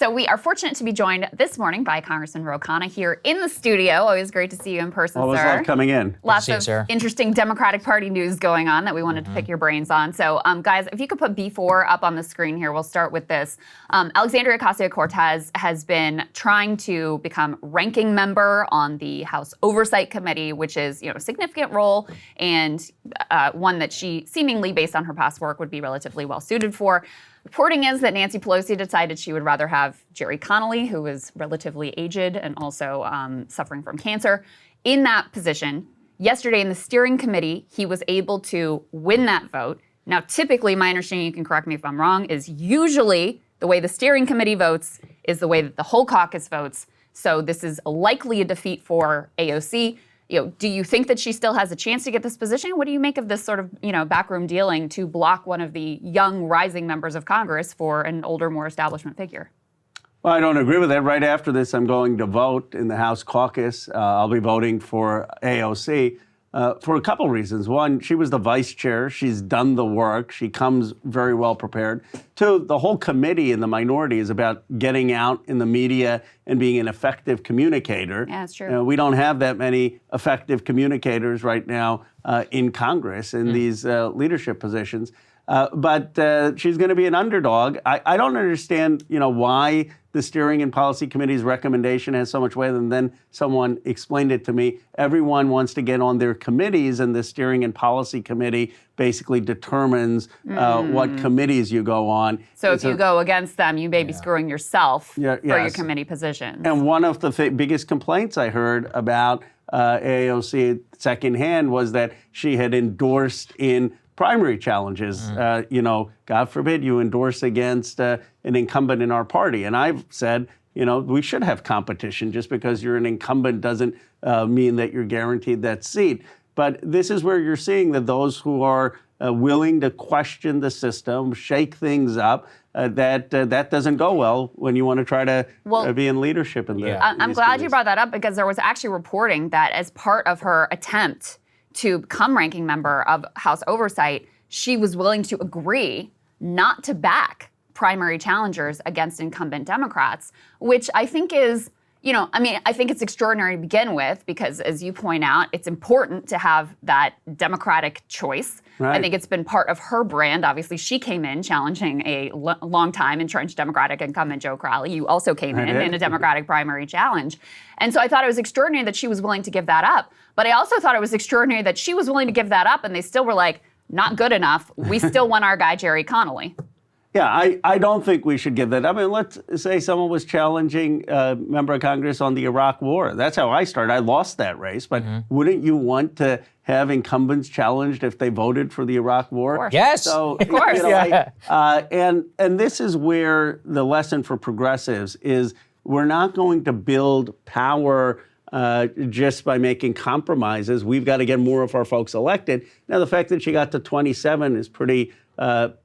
So we are fortunate to be joined this morning by Congressman Ro Khanna here in the studio. Always great to see you in person, Always sir. love coming in. Lots of interesting Democratic Party news going on that we wanted to pick your brains on. So, guys, if you could put B4 up on the screen here, we'll start with this. Alexandria Ocasio-Cortez has been trying to become ranking member on the House Oversight Committee, which is, a significant role and one that she seemingly, based on her past work, would be relatively well suited for. Reporting is that Nancy Pelosi decided she would rather have Jerry Connolly, who is relatively aged and also suffering from cancer, in that position. Yesterday in the steering committee, he was able to win that vote. Now, typically, my understanding, you can correct me if I'm wrong, is usually the way the steering committee votes is the way that the whole caucus votes. So this is likely a defeat for AOC. Do you think that she still has a chance to get this position? What do you make of this sort of, backroom dealing to block one of the young rising members of Congress for an older, more establishment figure? Well, I don't agree with that. Right after this, I'm going to vote in the House caucus. I'll be voting for AOC for a couple reasons. One, she was the vice chair. She's done the work. She comes very well prepared. Two, the whole committee in the minority is about getting out in the media and being an effective communicator. Yeah, that's true. We don't have that many effective communicators right now in Congress in these leadership positions. But she's going to be an underdog. I don't understand, why the Steering and Policy Committee's recommendation has so much weight. And then someone explained it to me. Everyone wants to get on their committees, and the Steering and Policy Committee basically determines what committees you go on. So if you go against them, you may be screwing yourself for your committee positions. And one of the biggest complaints I heard about AOC secondhand was that she had endorsed in primary challenges. God forbid you endorse against an incumbent in our party. And I've said, we should have competition. Just because you're an incumbent doesn't mean that you're guaranteed that seat. But this is where you're seeing that those who are willing to question the system, shake things up, that doesn't go well when you want to try to be in leadership in the I'm glad you brought that up, because there was actually reporting that as part of her attempt to become ranking member of House Oversight, she was willing to agree not to back primary challengers against incumbent Democrats, which I think is, I think it's extraordinary to begin with, because as you point out, it's important to have that Democratic choice. Right. I think it's been part of her brand. Obviously, she came in challenging a long time entrenched Democratic incumbent Joe Crowley. You also came in a Democratic primary challenge. And so I thought it was extraordinary that she was willing to give that up. But I also thought it was extraordinary that she was willing to give that up and they still were like, not good enough. We still want our guy, Jerry Connolly. Yeah, I don't think we should give that up. I mean, let's say someone was challenging a member of Congress on the Iraq War. That's how I started. I lost that race. But wouldn't you want to have incumbents challenged if they voted for the Iraq War? Of course. Yes, so, of course. And this is where the lesson for progressives is: we're not going to build power just by making compromises. We've got to get more of our folks elected. Now, the fact that she got to 27 is pretty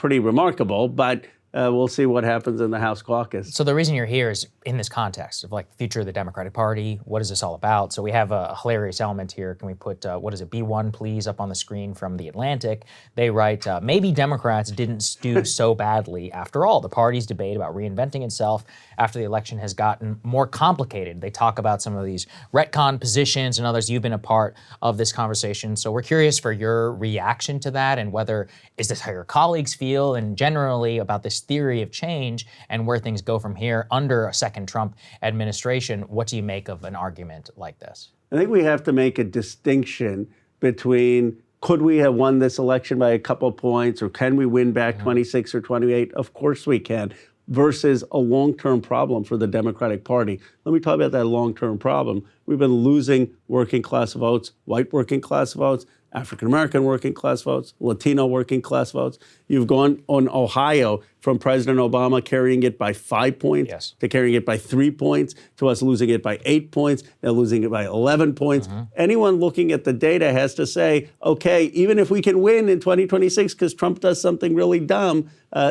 remarkable, but we'll see what happens in the House caucus. So the reason you're here is in this context of the future of the Democratic Party. What is this all about? So we have a hilarious element here. Can we put, B1 please, up on the screen from The Atlantic? They write, maybe Democrats didn't do so badly after all. The party's debate about reinventing itself after the election has gotten more complicated. They talk about some of these retcon positions and others. You've been a part of this conversation. So we're curious for your reaction to that, and whether, is this how your colleagues feel, and generally about this theory of change and where things go from here under a second Trump administration. What do you make of an argument like this? I think we have to make a distinction between, could we have won this election by a couple of points, or can we win back 26 or 28? Of course we can, versus a long-term problem for the Democratic Party. Let me talk about that long-term problem. We've been losing working-class votes, white working-class votes, African-American working-class votes, Latino working-class votes. You've gone on Ohio from President Obama carrying it by 5 points to carrying it by 3 points, to us losing it by 8 points, now losing it by 11 points. Anyone looking at the data has to say, okay, even if we can win in 2026 because Trump does something really dumb,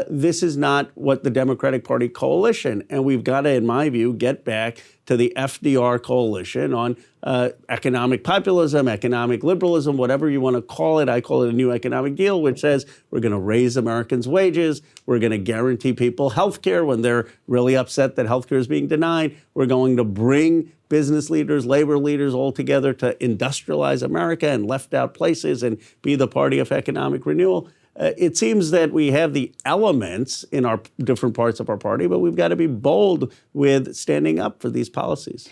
this is not what the Democratic Party coalition. And we've got to, in my view, get back to the FDR coalition on economic populism, economic liberalism, whatever you want to call it. I call it a new economic deal, which says we're going to raise Americans' wages, we're going to guarantee people health care when they're really upset that health care is being denied. We're going to bring business leaders, labor leaders all together to industrialize America and left out places and be the party of economic renewal. It seems that we have the elements in our different parts of our party, but we've got to be bold with standing up for these policies.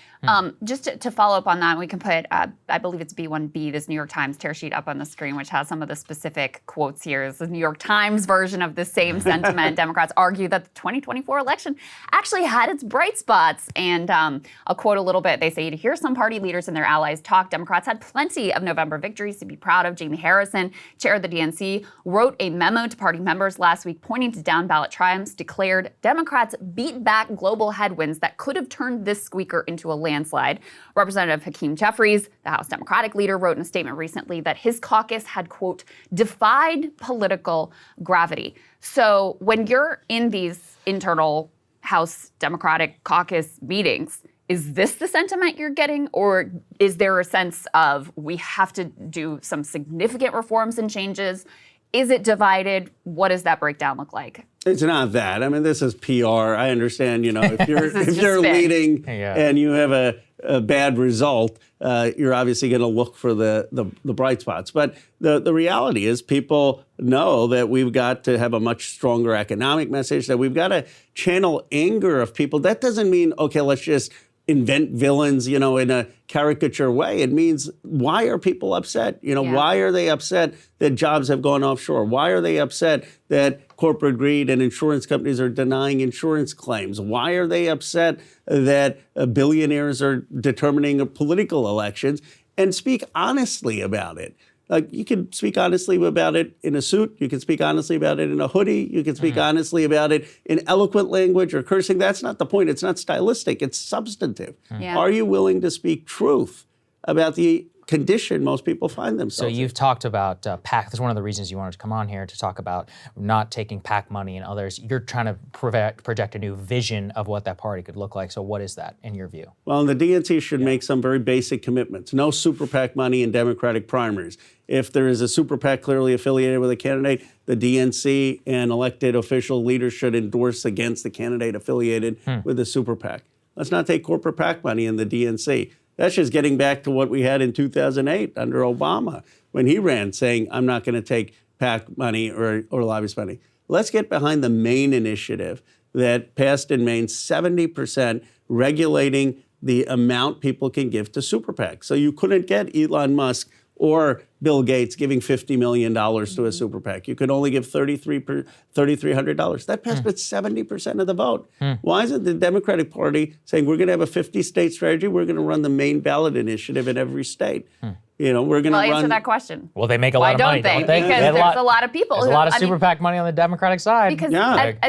Just to follow up on that, we can put, I believe it's B1B, this New York Times tear sheet up on the screen, which has some of the specific quotes here. It's the New York Times version of the same sentiment. Democrats argue that the 2024 election actually had its bright spots. And I'll quote a little bit. They say, to hear some party leaders and their allies talk, Democrats had plenty of November victories to be proud of. Jamie Harrison, chair of the DNC, wrote a memo to party members last week pointing to down-ballot triumphs, declared Democrats beat back global headwinds that could have turned this squeaker into a landslide. Representative Hakeem Jeffries, the House Democratic leader, wrote in a statement recently that his caucus had, quote, defied political gravity. So when you're in these internal House Democratic caucus meetings, is this the sentiment you're getting, or is there a sense of we have to do some significant reforms and changes? Is it divided? What does that breakdown look like? It's not that. I mean, this is PR. I understand, if you're leading and you have a bad result, you're obviously going to look for the bright spots. But the reality is people know that we've got to have a much stronger economic message, that we've got to channel anger of people. That doesn't mean, okay, let's just invent villains, in a caricature way. It means, why are people upset? Why are they upset that jobs have gone offshore? Why are they upset that corporate greed and insurance companies are denying insurance claims? Why are they upset that billionaires are determining political elections? And speak honestly about it. Like, you can speak honestly about it in a suit. You can speak honestly about it in a hoodie. You can speak honestly about it in eloquent language or cursing. That's not the point. It's not stylistic. It's substantive. Yeah. Are you willing to speak truth about the condition most people find themselves So you've talked about PAC. That's one of the reasons you wanted to come on here, to talk about not taking PAC money and others. You're trying to project a new vision of what that party could look like. So what is that in your view? Well, the DNC should make some very basic commitments. No super PAC money in Democratic primaries. If there is a super PAC clearly affiliated with a candidate, the DNC and elected official leaders should endorse against the candidate affiliated with the super PAC. Let's not take corporate PAC money in the DNC. That's just getting back to what we had in 2008 under Obama, when he ran saying, I'm not going to take PAC money or lobbyist money. Let's get behind the Maine initiative that passed in Maine, 70% regulating the amount people can give to super PACs. So you couldn't get Elon Musk or Bill Gates giving $50 million to a super PAC. You could only give $3,300. That passed with 70% of the vote. Why isn't the Democratic Party saying, we're going to have a 50-state strategy, we're going to run the Maine ballot initiative in every state? We're going to run... answer that question. Well, they make a lot of money, don't they? Because there's a lot of people. There's a lot of super PAC money on the Democratic side. Because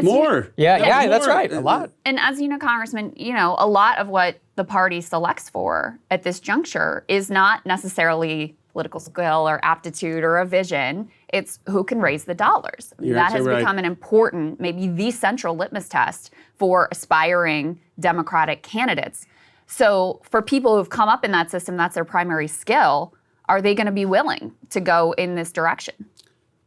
more. Yeah, that's right. A lot. And as you know, Congressman, a lot of what the party selects for at this juncture is not necessarily political skill or aptitude or a vision. It's who can raise the dollars. That has become an important, maybe the central litmus test for aspiring Democratic candidates. So for people who've come up in that system, that's their primary skill. Are they going to be willing to go in this direction?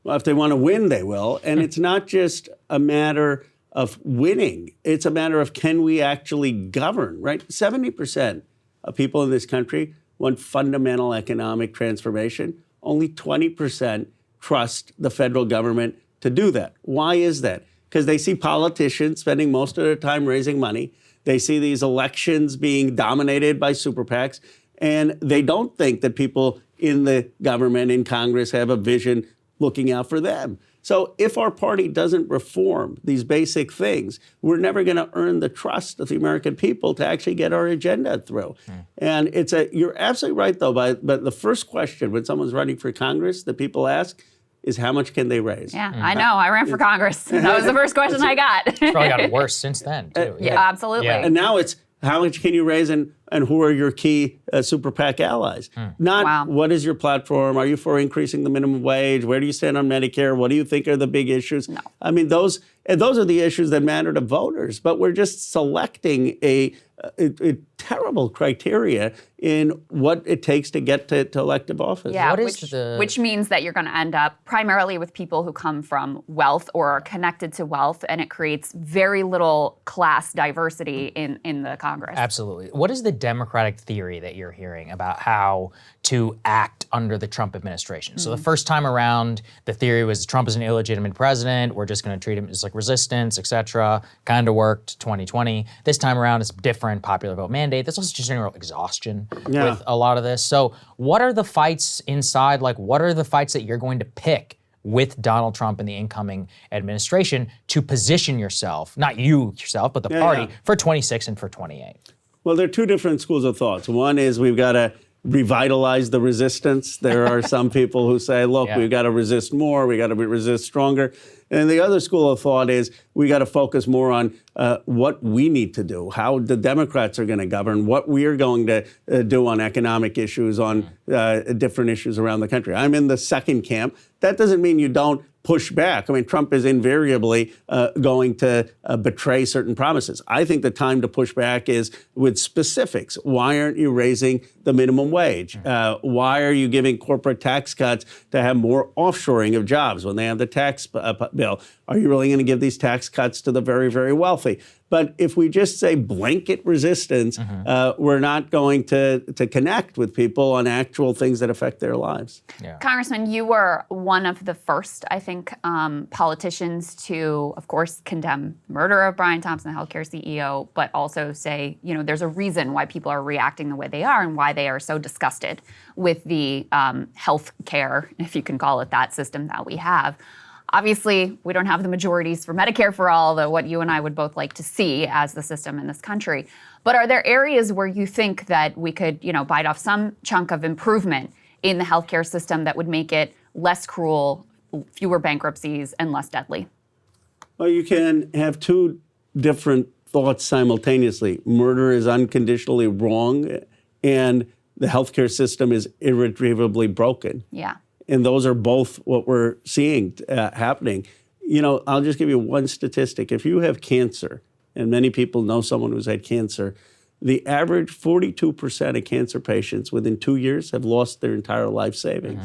Well, if they want to win, they will. And it's not just a matter of winning. It's a matter of, can we actually govern, right? 70% of people in this country want fundamental economic transformation. Only 20% trust the federal government to do that. Why is that? Because they see politicians spending most of their time raising money. They see these elections being dominated by super PACs, and they don't think that people in the government, in Congress, have a vision looking out for them. So if our party doesn't reform these basic things, we're never going to earn the trust of the American people to actually get our agenda through. And you're absolutely right, though, but the first question when someone's running for Congress that people ask is, how much can they raise? Yeah, I know. I ran for Congress. That was the first question I got. It's probably gotten worse since then, too. Yeah, absolutely. Yeah. And now it's, how much can you raise and and who are your key super PAC allies. Not what is your platform? Are you for increasing the minimum wage? Where do you stand on Medicare? What do you think are the big issues? No. I mean, those are the issues that matter to voters. But we're just selecting a terrible criteria in what it takes to get to elective office. Yeah, What is which means that you're going to end up primarily with people who come from wealth or are connected to wealth, and it creates very little class diversity in the Congress. Absolutely. What is the Democratic theory that you're hearing about how to act under the Trump administration? So the first time around, the theory was Trump is an illegitimate president. We're just going to treat him as like resistance, et cetera. Kind of worked 2020. This time around, it's different, popular vote mandate. There's also just general exhaustion with a lot of this. So what are the fights inside? Like, what are the fights that you're going to pick with Donald Trump and the incoming administration to position yourself, not you yourself, but the party, for 26 and for 28? Well, there are two different schools of thoughts. One is we've got to revitalize the resistance. There are some people who say, look, we've got to resist more, we got to resist stronger. And the other school of thought is we got to focus more on what we need to do, how the Democrats are going to govern, what we're going to do on economic issues, on different issues around the country. I'm in the second camp. That doesn't mean you don't push back. I mean, Trump is invariably going to betray certain promises. I think the time to push back is with specifics. Why aren't you raising the minimum wage? Why are you giving corporate tax cuts to have more offshoring of jobs when they have the tax bill? Are you really going to give these tax cuts to the very, very wealthy? But if we just say blanket resistance, we're not going to connect with people on actual things that affect their lives. Yeah. Congressman, you were one of the first, I think, politicians to, of course, condemn murder of Brian Thompson, the healthcare CEO, but also say, you know, there's a reason why people are reacting the way they are and why they are so disgusted with the health care, if you can call it that, system that we have. Obviously, we don't have the majorities for Medicare for all, though what you and I would both like to see as the system in this country. But are there areas where you think that we could, you know, bite off some chunk of improvement in the healthcare system that would make it less cruel, fewer bankruptcies, and less deadly? Well, you can have two different thoughts simultaneously. Murder is unconditionally wrong, and the healthcare system is irretrievably broken. Yeah. And those are both what we're seeing happening. You know, I'll just give you one statistic. If you have cancer, and many people know someone who's had cancer, the average 42% of cancer patients within 2 years have lost their entire life savings.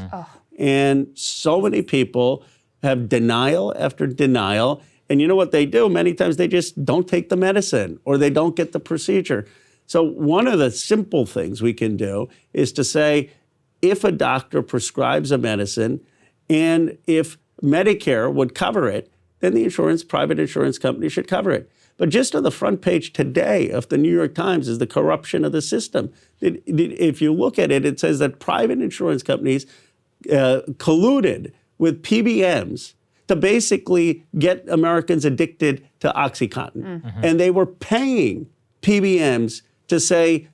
And so many people have denial after denial. And you know what they do? Many times they just don't take the medicine or they don't get the procedure. So one of the simple things we can do is to say, if a doctor prescribes a medicine and if Medicare would cover it, then the private insurance company should cover it. But just on the front page today of the New York Times is the corruption of the system. If you look at it, it says that private insurance companies colluded with PBMs to basically get Americans addicted to OxyContin. And they were paying PBMs to say,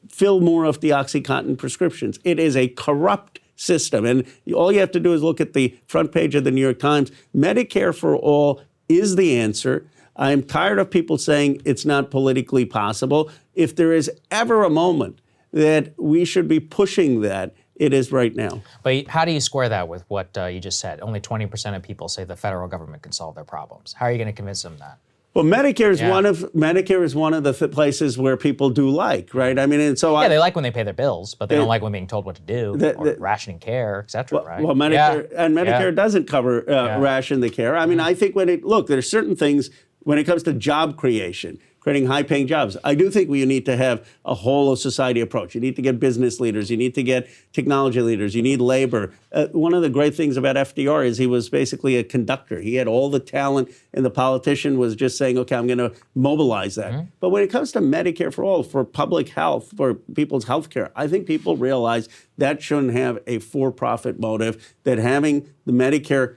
fill more of the OxyContin prescriptions. It is a corrupt system. And all you have to do is look at the front page of the New York Times. Medicare for all is the answer. I'm tired of people saying it's not politically possible. If there is ever a moment that we should be pushing that, it is right now. But how do you square that with what you just said? Only 20% of people say the federal government can solve their problems. How are you going to convince them that? Well, Medicare is one of the places where people do like, right? I mean, and so they like when they pay their bills, but they don't like when being told what to do, or rationing care, et cetera, right? Well, Medicare doesn't cover ration the care. I mean, I think there's certain things when it comes to job creation, creating high-paying jobs. I do think we need to have a whole-of-society approach. You need to get business leaders. You need to get technology leaders. You need labor. One of the great things about FDR is he was basically a conductor. He had all the talent, and the politician was just saying, okay, I'm going to mobilize that. But when it comes to Medicare for all, for public health, for people's health care, I think people realize that shouldn't have a for-profit motive, that having the Medicare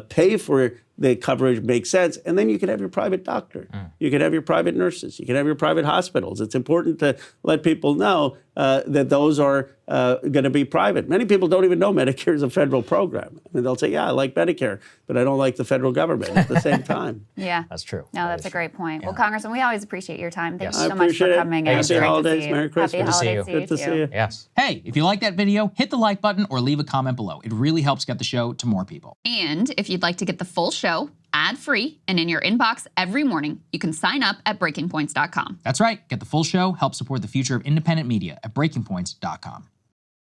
pay for the coverage makes sense. And then you can have your private doctor. You can have your private nurses. You can have your private hospitals. It's important to let people know that those are going to be private. Many people don't even know Medicare is a federal program. I mean, they'll say, yeah, I like Medicare, but I don't like the federal government at the same time. Yeah. That's true. No, that's a great point. Well, Congressman, we always appreciate your time. Thank you I so much for appreciate it. coming. Happy It's great to holidays. see you. Merry Christmas. Happy Good to see holidays you. Good to see you. Yes. Hey, if you like that video, hit the like button or leave a comment below. It really helps get the show to more people. And if you'd like to get the full show ad-free and in your inbox every morning, you can sign up at breakingpoints.com. That's right. Get the full show. Help support the future of independent media at breakingpoints.com.